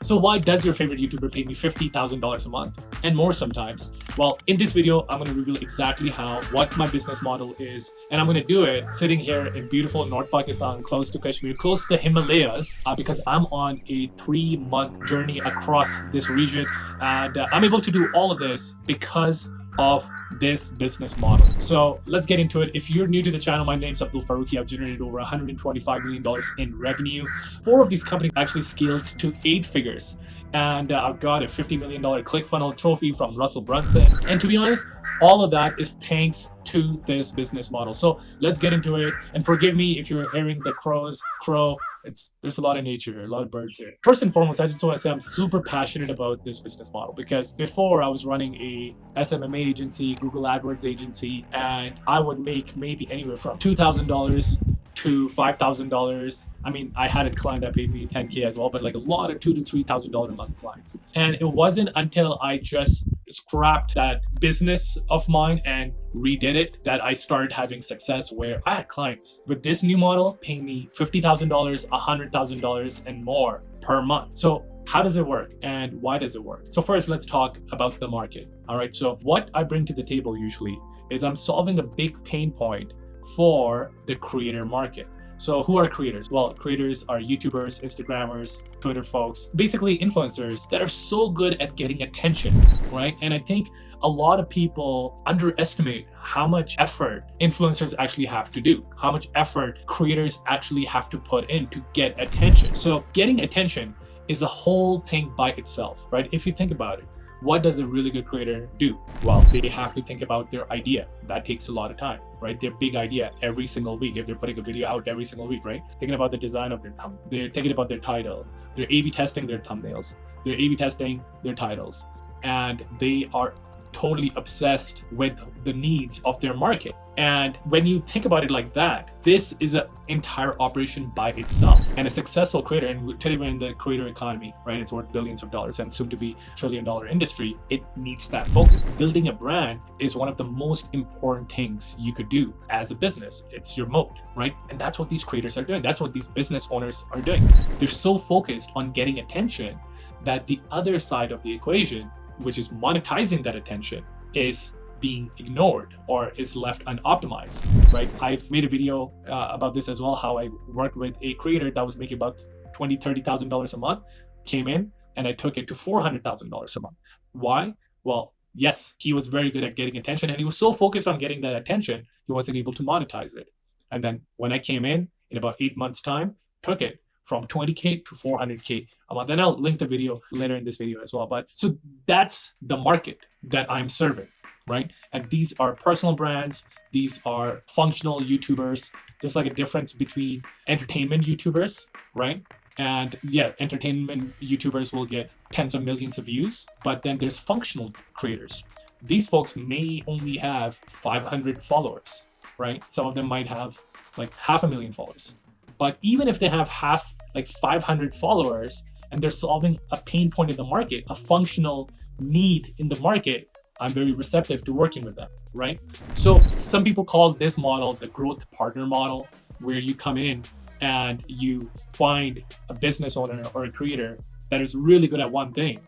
So why does your favorite YouTuber pay me $50,000 a month and more sometimes? Well, in this video, I'm going to reveal exactly what my business model is, and I'm going to do it sitting here in beautiful North Pakistan, close to Kashmir, close to the Himalayas, because I'm on a 3-month journey across this region, and I'm able to do all of this because of this business model. So let's get into it. If you're new to the channel, my name's Abdul Faruqi. I've generated over $125 million in revenue. 4 of these companies actually scaled to 8 figures. And I've got a $50 million ClickFunnels trophy from Russell Brunson. And to be honest, all of that is thanks to this business model. So let's get into it. And forgive me if you're hearing the crows crow. There's a lot of nature, a lot of birds here. First and foremost, I just want to say I'm super passionate about this business model because before I was running a SMMA agency, Google AdWords agency, and I would make maybe anywhere from $2,000 to $5,000. I mean, I had a client that paid me $10K as well, but like a lot of $2,000 to $3,000 a month clients. And it wasn't until I just scrapped that business of mine and redid it that I started having success where I had clients with this new model paying me $50,000, $100,000 and more per month. So how does it work and why does it work? So first, let's talk about the market. All right. So what I bring to the table usually is I'm solving a big pain point for the creator market. So who are creators? Well, creators are YouTubers, Instagrammers, Twitter folks, basically influencers that are so good at getting attention, right? And I think a lot of people underestimate how much effort influencers actually have to do, how much effort creators actually have to put in to get attention. So getting attention is a whole thing by itself, right? If you think about it, what does a really good creator do? Well, they have to think about their idea. That takes a lot of time, right? Their big idea every single week. If they're putting a video out every single week, right? Thinking about the design of their thumbnail. They're thinking about their title. They're A/B testing their thumbnails. They're A/B testing their titles. And they are totally obsessed with the needs of their market. And when you think about it like that, this is an entire operation by itself. And a successful creator, and today we're in the creator economy, right? It's worth billions of dollars and soon to be $1 trillion industry. It needs that focus. Building a brand is one of the most important things you could do as a business. It's your moat, right? And that's what these creators are doing. That's what these business owners are doing. They're so focused on getting attention that the other side of the equation, which is monetizing that attention, is being ignored or is left unoptimized, right? I've made a video about this as well, how I worked with a creator that was making about $20,000, $30,000 a month, came in and I took it to $400,000 a month. Why? Well, yes, he was very good at getting attention and he was so focused on getting that attention, he wasn't able to monetize it. And then when I came in about 8 months time, took it from 20K to 400K a month. And I'll link the video later in this video as well. But so that's the market that I'm serving, right? And these are personal brands. These are functional YouTubers. There's like a difference between entertainment YouTubers, right? And yeah, entertainment YouTubers will get tens of millions of views, but then there's functional creators. These folks may only have 500 followers, right? Some of them might have like 500,000 followers. But even if they have 500 followers and they're solving a pain point in the market, a functional need in the market, I'm very receptive to working with them, right? So some people call this model the growth partner model, where you come in and you find a business owner or a creator that is really good at one thing.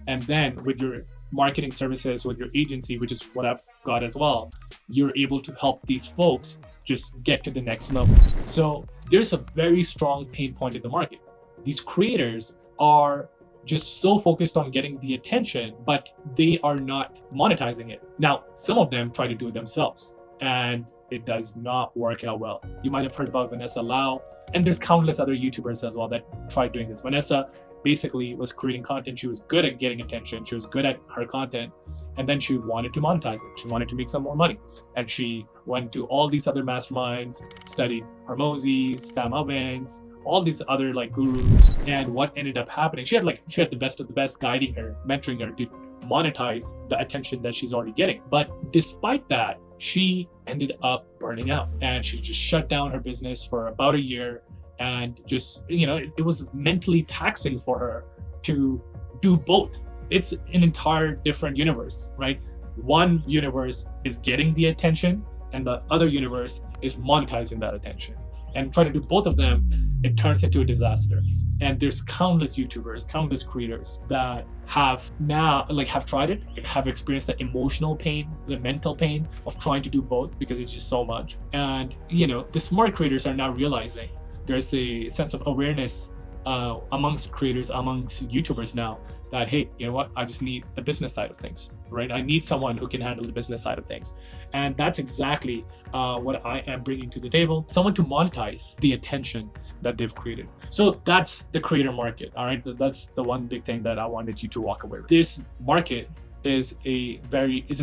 And then with your marketing services, with your agency, which is what I've got as well, you're able to help these folks just get to the next level. So there's a very strong pain point in the market. These creators are just so focused on getting the attention, but they are not monetizing it. Now, some of them try to do it themselves, and it does not work out well. You might have heard about Vanessa Lau, and there's countless other YouTubers as well that tried doing this. Vanessa basically was creating content. She was good at getting attention. She was good at her content. And then she wanted to monetize it. She wanted to make some more money. And she went to all these other masterminds, studied Hormozi, Sam Ovens, all these other like gurus. And what ended up happening, she had the best of the best guiding her, mentoring her to monetize the attention that she's already getting. But despite that, she ended up burning out and she just shut down her business for about a year. And just, it was mentally taxing for her to do both. It's an entire different universe, right? One universe is getting the attention and the other universe is monetizing that attention. and try to do both of them, it turns into a disaster. And there's countless YouTubers, countless creators that have now have tried it, have experienced the emotional pain, the mental pain of trying to do both because it's just so much. And the smart creators are now realizing there's a sense of awareness amongst creators, amongst YouTubers now, that hey, you know what, I just need the business side of things, right? I need someone who can handle the business side of things. And that's exactly what I am bringing to the table, someone to monetize the attention that they've created. So that's the creator market. All right, that's the one big thing that I wanted you to walk away with. This market is a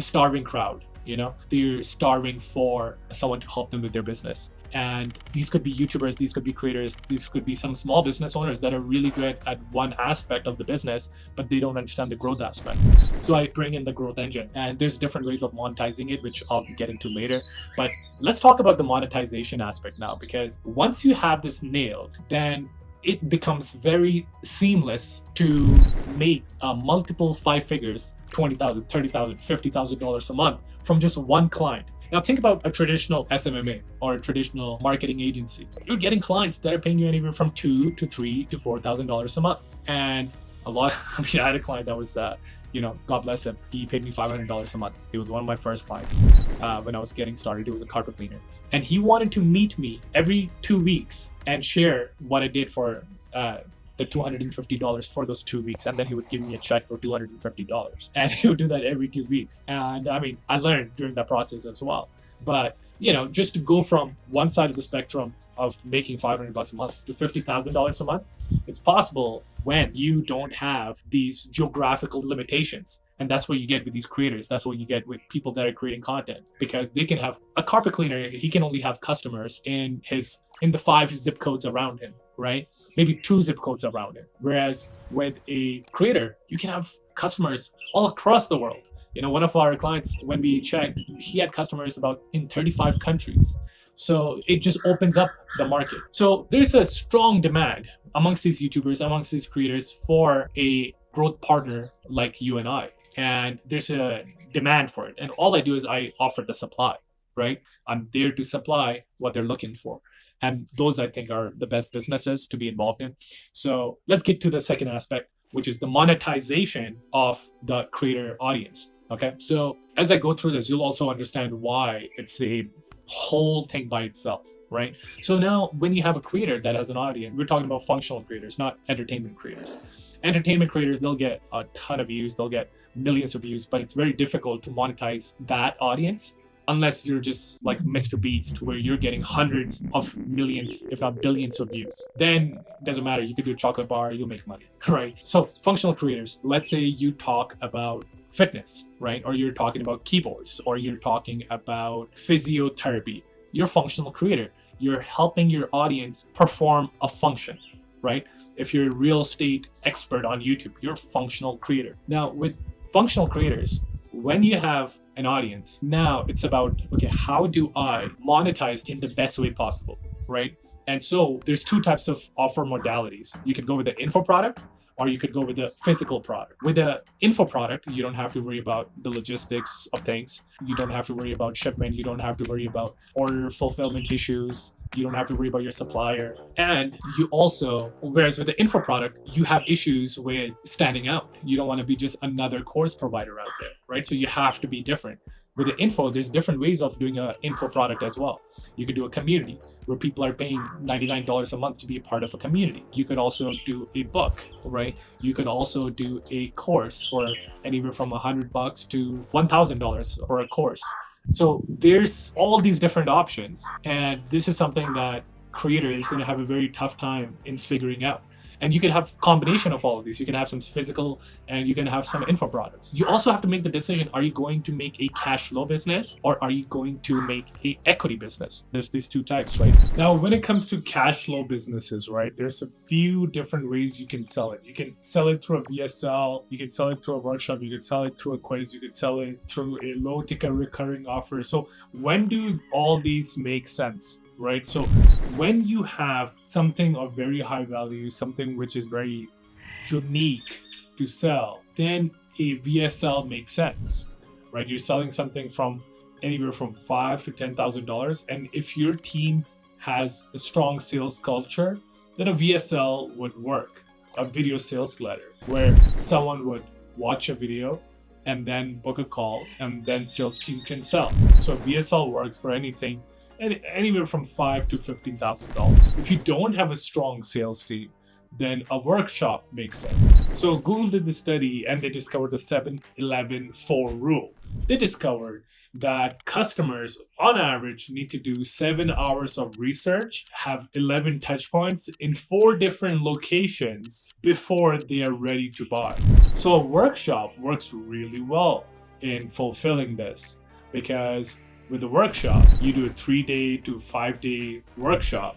starving crowd. They're starving for someone to help them with their business. And these could be YouTubers, these could be creators, these could be some small business owners that are really good at one aspect of the business, but they don't understand the growth aspect. So I bring in the growth engine, and there's different ways of monetizing it, which I'll be getting to later. But let's talk about the monetization aspect now, because once you have this nailed, then it becomes very seamless to make multiple 5 figures, $20,000, $30,000, $50,000 a month from just one client. Now think about a traditional SMMA or a traditional marketing agency. You're getting clients that are paying you anywhere from $2,000 to $3,000 to $4,000 a month. And I had a client that was, God bless him, he paid me $500 a month. He was one of my first clients when I was getting started. He was a carpet cleaner. And he wanted to meet me every 2 weeks and share what I did for the $250 for those 2 weeks, and then he would give me a check for $250, and he would do that every 2 weeks. And I learned during that process as well. But just to go from one side of the spectrum of making $500 a month to $50,000 a month, it's possible when you don't have these geographical limitations. And that's what you get with these creators. That's what you get with people that are creating content, because they can have a carpet cleaner. He can only have customers in the 5 zip codes around him, right? Maybe 2 zip codes around him. Whereas with a creator, you can have customers all across the world. One of our clients, when we checked, he had customers in 35 countries. So it just opens up the market. So there's a strong demand amongst these YouTubers, amongst these creators, for a growth partner like you and I. And there's a demand for it. And all I do is I offer the supply, right? I'm there to supply what they're looking for. And those, I think, are the best businesses to be involved in. So let's get to the second aspect, which is the monetization of the creator audience. Okay. So as I go through this, you'll also understand why it's a whole thing by itself, right? So now when you have a creator that has an audience, we're talking about functional creators, not entertainment creators. Entertainment creators, they'll get a ton of views, they'll get millions of views, but it's very difficult to monetize that audience unless you're just like Mr. Beast, where you're getting hundreds of millions, if not billions of views. Then it doesn't matter. You could do a chocolate bar, you'll make money, right? So functional creators, let's say you talk about fitness, right? Or you're talking about keyboards, or you're talking about physiotherapy. You're a functional creator. You're helping your audience perform a function, right? If you're a real estate expert on YouTube, you're a functional creator. Now with functional creators, when you have an audience, now it's about, okay, how do I monetize in the best way possible, right? And so there's 2 types of offer modalities. You could go with the info product, or you could go with the physical product. With the info product, you don't have to worry about the logistics of things. You don't have to worry about shipment. You don't have to worry about order fulfillment issues. You don't have to worry about your supplier. And you also, whereas with the info product, you have issues with standing out. You don't want to be just another course provider out there, right? So you have to be different. With the info, there's different ways of doing an info product as well. You could do a community where people are paying $99 a month to be a part of a community. You could also do a book, right? You could also do a course for anywhere from $100 to $1,000 for a course. So there's all these different options. And this is something that creators are going to have a very tough time in figuring out. And you can have a combination of all of these. You can have some physical and you can have some info products. You also have to make the decision, are you going to make a cash flow business or are you going to make a equity business? There's these 2 types, right? Now, when it comes to cash flow businesses, right, there's a few different ways you can sell it. You can sell it through a VSL, you can sell it through a workshop, you can sell it through a quiz, you can sell it through a low ticket recurring offer. So when do all these make sense? Right? So when you have something of very high value, something which is very unique to sell, then a VSL makes sense, right? You're selling something from anywhere from $5,000 to $10,000. And if your team has a strong sales culture, then a VSL would work, a video sales letter, where someone would watch a video and then book a call and then sales team can sell. So VSL works for anything, anywhere from $5,000 to $15,000. If you don't have a strong sales team, then a workshop makes sense. So Google did the study and they discovered the 7-11-4 rule. They discovered that customers on average need to do 7 hours of research, have 11 touch points in 4 different locations before they are ready to buy. So a workshop works really well in fulfilling this, because with a workshop, you do a 3-day to 5-day workshop,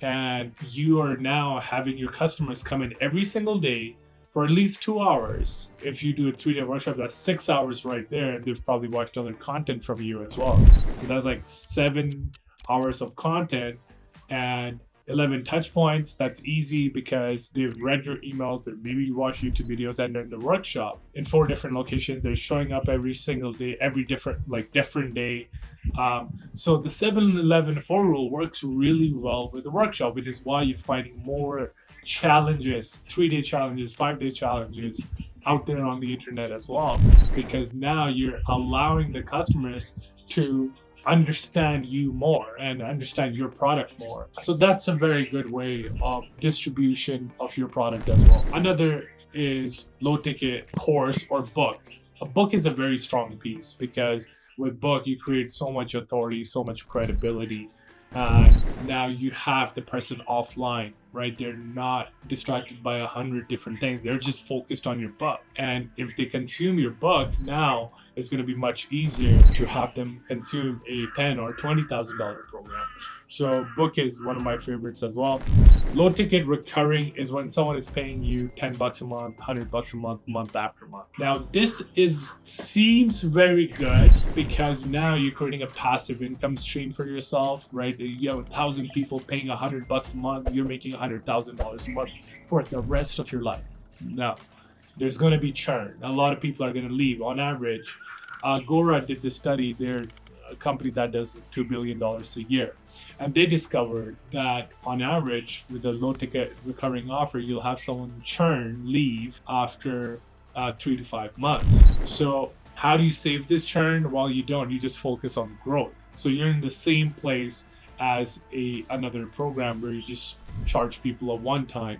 and you are now having your customers come in every single day for at least 2 hours. If you do a 3-day workshop, that's 6 hours right there, and they've probably watched other content from you as well. So that's like 7 hours of content and 11 touch points. That's easy because they've read your emails, they maybe watch YouTube videos, and they're in the workshop in 4 different locations. They're showing up every single day, every different day. So the 7-11-4 rule works really well with the workshop, which is why you're finding more challenges, 3-day challenges, 5-day challenges out there on the internet as well, because now you're allowing the customers to understand you more and understand your product more. So that's a very good way of distribution of your product as well. Another is low ticket course or book. A book is a very strong piece, because with book you create so much authority, so much credibility. Now you have the person offline, right? They're not distracted by 100 different things. They're just focused on your book. And if they consume your book, now it's going to be much easier to have them consume a $10,000 or $20,000 program. So book is one of my favorites as well. Low ticket recurring is when someone is paying you $10 a month, $100 a month, month after month. Now this seems very good, because now you're creating a passive income stream for yourself, right? You have 1,000 people paying $100 a month, you're making $100,000 a month for the rest of your life. Now, there's going to be churn. A lot of people are going to leave. On average, Agora did the study. They're a company that does $2 billion a year. And they discovered that on average, with a low ticket recurring offer, you'll have someone leave after 3 to 5 months. So how do you save this churn? Well, you don't. You just focus on growth. So you're in the same place as another program where you just charge people a one time,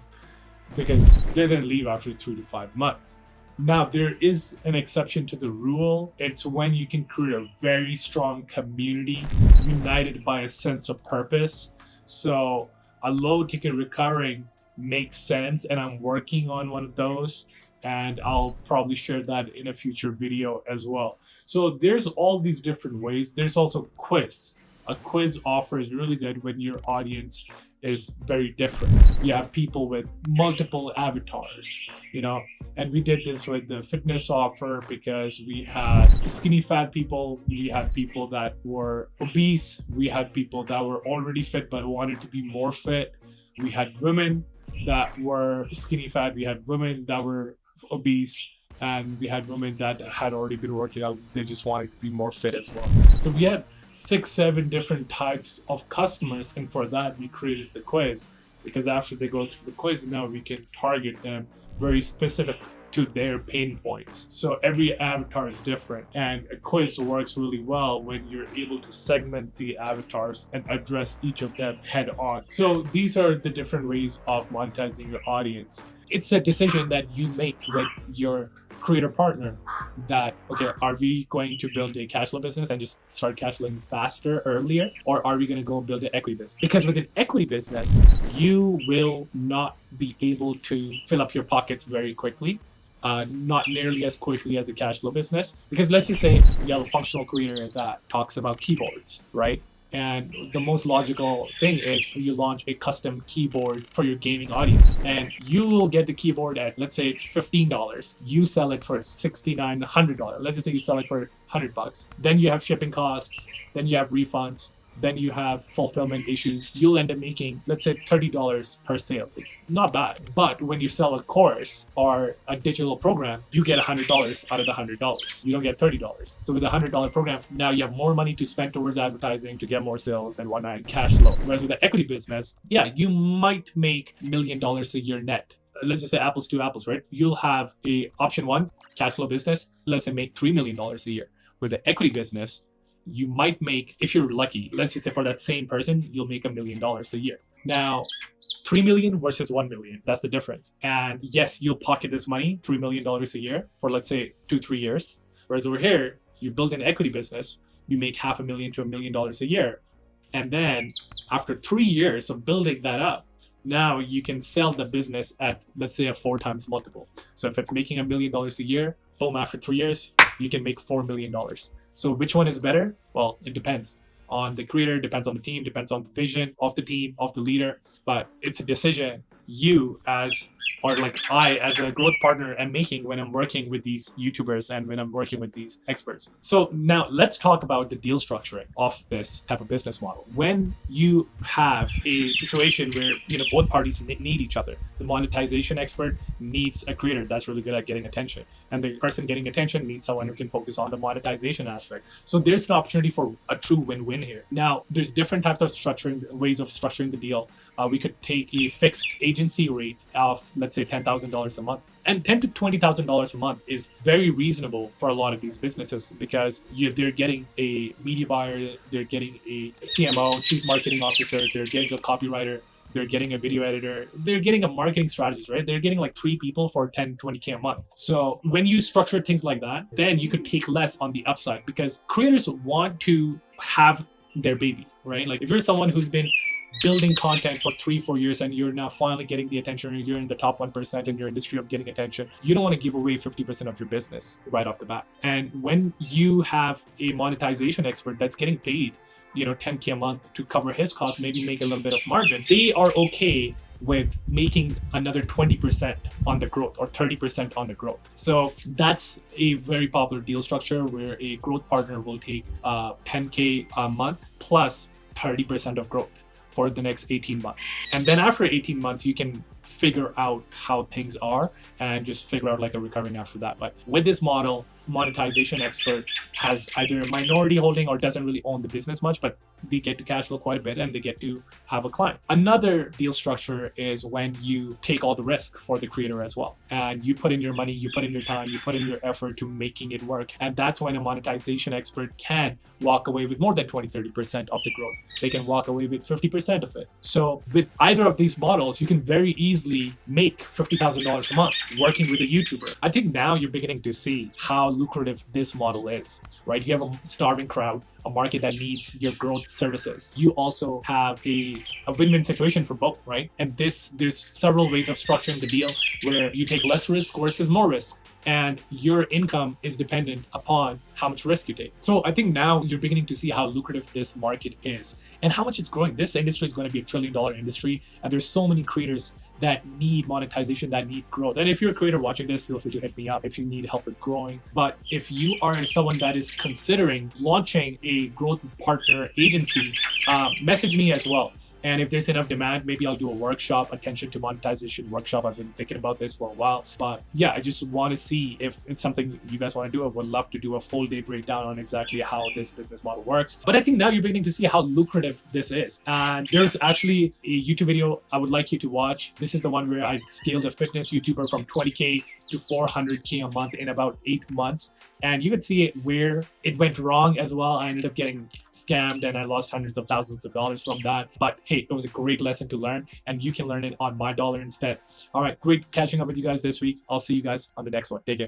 because they're going to leave after 3 to 5 months. Now, there is an exception to the rule. It's when you can create a very strong community united by a sense of purpose. So a low ticket recurring makes sense, and I'm working on one of those, and I'll probably share that in a future video as well. So there's all these different ways. There's also quiz. A quiz offer is really good when your audience is very different. You have people with multiple avatars, and we did this with the fitness offer, because we had skinny fat people, we had people that were obese, we had people that were already fit but wanted to be more fit, we had women that were skinny fat, we had women that were obese, and we had women that had already been working out, they just wanted to be more fit as well. So we had 6-7 different types of customers, and for that we created the quiz, because after they go through the quiz, now we can target them very specific to their pain points. So every avatar is different, and a quiz works really well when you're able to segment the avatars and address each of them head on. So these are the different ways of monetizing your audience. It's a decision that you make with your creator partner, that, okay, are we going to build a cash flow business and just start cash flowing faster earlier, or are we going to go build an equity business? Because with an equity business, you will not be able to fill up your pockets very quickly. Not nearly as quickly as a cash flow business, because let's just say you have a functional creator that talks about keyboards, right? And the most logical thing is you launch a custom keyboard for your gaming audience, and you will get the keyboard at, let's say, $15. You sell it for $69, $100. Let's just say you sell it for $100. Then you have shipping costs, then you have refunds. then you have fulfillment issues. You'll end up making, let's say, $30 per sale. It's not bad. But when you sell a course or a digital program, you get $100 out of the $100. You don't get $30. So with a $100 program, now you have more money to spend towards advertising to get more sales and whatnot, cash flow. Whereas with the equity business, yeah, you might make $1 million a year net. Let's just say apples to apples, right? You'll have a option one cash flow business, let's say make $3 million a year. With the equity business, you might make, if you're lucky, let's just say for that same person, you'll make $1 million a year. Now, 3 million versus 1 million, that's the difference. And yes, you'll pocket this money, $3 million a year for, let's say, 2-3 years. Whereas over here, you build an equity business, you make $500,000 to $1 million a year. And then after 3 years of building that up, now you can sell the business at, let's say, a 4 times multiple. So if it's making $1 million a year, boom, after 3 years, you can make $4 million. So which one is better? Well, it depends on the creator, depends on the team, depends on the vision of the team, of the leader. But it's a decision you as, or like I as a growth partner am making when I'm working with these YouTubers and when I'm working with these experts. So now let's talk about the deal structuring of this type of business model. When you have a situation where, both parties need each other, the monetization expert needs a creator that's really good at getting attention, and the person getting attention needs someone who can focus on the monetization aspect. So there's an opportunity for a true win-win here. Now, there's different types of ways of structuring the deal. We could take a fixed agency rate of, let's say, $10,000 a month. And $10,000 to $20,000 a month is very reasonable for a lot of these businesses because they're getting a media buyer, they're getting a CMO, chief marketing officer, they're getting a copywriter, they're getting a video editor, they're getting a marketing strategist, right? They're getting like 3 people for 10, 20K a month. So when you structure things like that, then you could take less on the upside because creators want to have their baby, right? Like if you're someone who's been building content for 3-4 years and you're now finally getting the attention, or you're in the top 1% in your industry of getting attention, you don't want to give away 50% of your business right off the bat. And when you have a monetization expert that's getting paid, $10K a month to cover his costs, maybe make a little bit of margin, they are okay with making another 20% on the growth or 30% on the growth. So that's a very popular deal structure where a growth partner will take $10K a month plus 30% of growth for the next 18 months. And then after 18 months, you can figure out how things are and just figure out like a recurring after that. But with this model, monetization expert has either a minority holding or doesn't really own the business much, but they get to cash flow quite a bit and they get to have a client. Another deal structure is when you take all the risk for the creator as well. And you put in your money, you put in your time, you put in your effort to making it work. And that's when a monetization expert can walk away with more than 20-30% of the growth. They can walk away with 50% of it. So with either of these models, you can very easily make $50,000 a month working with a YouTuber. I think now you're beginning to see how lucrative this model is, right? You have a starving crowd, a market that needs your growth services. You also have a win-win situation for both, right? And there's several ways of structuring the deal where you take less risk versus more risk, and your income is dependent upon how much risk you take. So I think now you're beginning to see how lucrative this market is and how much it's growing. This industry is going to be $1 trillion industry, and there's so many creators that need monetization, that need growth. And if you're a creator watching this, feel free to hit me up if you need help with growing. But if you are someone that is considering launching a growth partner agency, message me as well. And if there's enough demand, maybe I'll do a workshop, attention to monetization workshop. I've been thinking about this for a while. But yeah, I just want to see if it's something you guys want to do. I would love to do a full day breakdown on exactly how this business model works. But I think now you're beginning to see how lucrative this is. And there's actually a YouTube video I would like you to watch. This is the one where I scaled a fitness YouTuber from 20K to 400K a month in about 8 months. And you could see where it went wrong as well. I ended up getting scammed and I lost hundreds of thousands of dollars from that. But hey, it was a great lesson to learn, and you can learn it on my dollar instead. All right, great catching up with you guys this week. I'll see you guys on the next one. Take care.